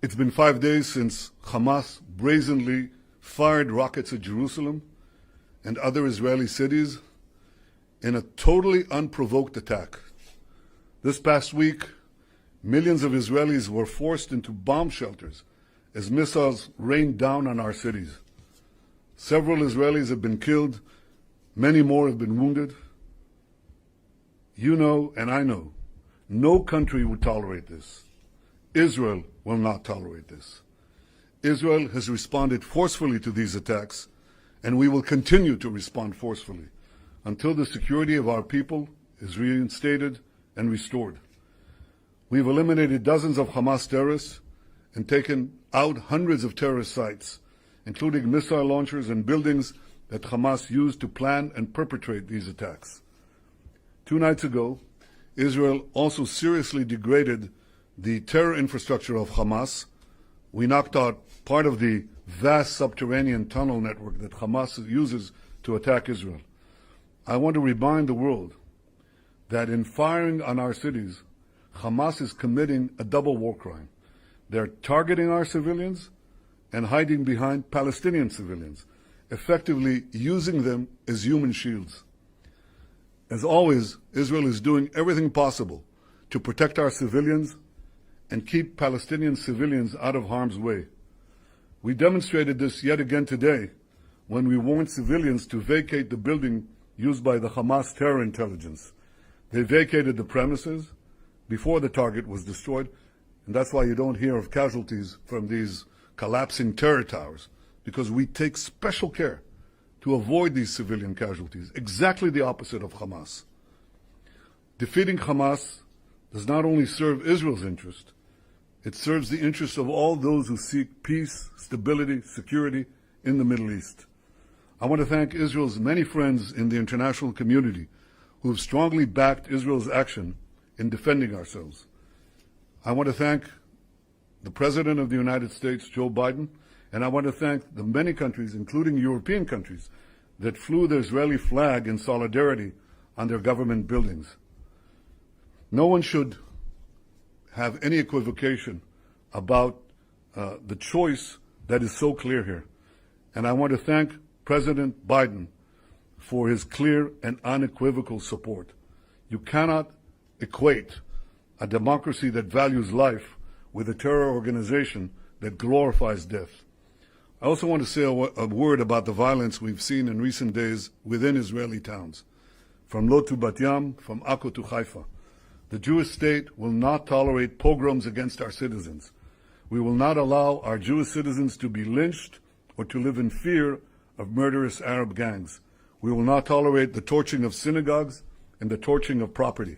It's been 5 days since Hamas brazenly fired rockets at Jerusalem and other Israeli cities in a totally unprovoked attack. This past week, millions of Israelis were forced into bomb shelters as missiles rained down on our cities. Several Israelis have been killed, many more have been wounded. You know, and I know, no country would tolerate this. Israel will not tolerate this. Israel has responded forcefully to these attacks, and we will continue to respond forcefully until the security of our people is reinstated and restored. We've eliminated dozens of Hamas terrorists and taken out hundreds of terrorist sites, including missile launchers and buildings that Hamas used to plan and perpetrate these attacks. 2 nights ago, Israel also seriously degraded the terror infrastructure of Hamas. We knocked out part of the vast subterranean tunnel network that Hamas uses to attack Israel. I want to remind the world that in firing on our cities, Hamas is committing a double war crime. They're targeting our civilians and hiding behind Palestinian civilians, effectively using them as human shields. As always, Israel is doing everything possible to protect our civilians and keep Palestinian civilians out of harm's way. We demonstrated this yet again today when we warned civilians to vacate the building used by the Hamas terror intelligence. They vacated the premises before the target was destroyed, and that's why you don't hear of casualties from these collapsing terror towers, because we take special care to avoid these civilian casualties, exactly the opposite of Hamas. Defeating Hamas does not only serve Israel's interest, it serves the interests of all those who seek peace, stability, security in the Middle East. I want to thank Israel's many friends in the international community who have strongly backed Israel's action in defending ourselves. I want to thank the President of the United States, Joe Biden, and I want to thank the many countries, including European countries, that flew the Israeli flag in solidarity on their government buildings. No one should have any equivocation about the choice that is so clear here. And I want to thank President Biden for his clear and unequivocal support. You cannot equate a democracy that values life with a terror organization that glorifies death. I also want to say a word about the violence we've seen in recent days within Israeli towns, from Lod to Bat Yam, from Akko to Haifa. The Jewish state will not tolerate pogroms against our citizens. We will not allow our Jewish citizens to be lynched or to live in fear of murderous Arab gangs. We will not tolerate the torching of synagogues and the torching of property.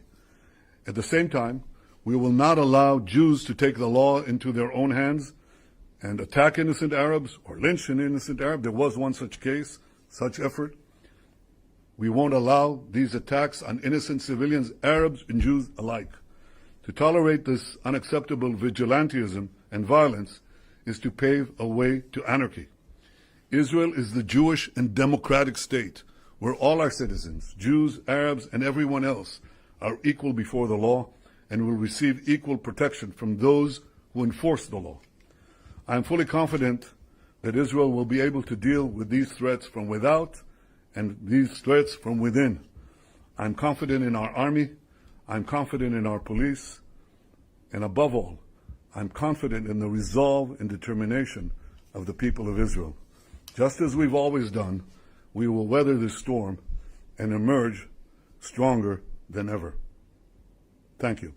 At the same time, we will not allow Jews to take the law into their own hands and attack innocent Arabs or lynch an innocent Arab. There was one such case, such effort. We won't allow these attacks on innocent civilians, Arabs and Jews alike. To tolerate this unacceptable vigilantism and violence is to pave a way to anarchy. Israel is the Jewish and democratic state where all our citizens, Jews, Arabs, and everyone else, are equal before the law and will receive equal protection from those who enforce the law. I am fully confident that Israel will be able to deal with these threats from without and these threats from within. I'm confident in our army, I'm confident in our police, and above all, I'm confident in the resolve and determination of the people of Israel. Just as we've always done, we will weather this storm and emerge stronger than ever. Thank you.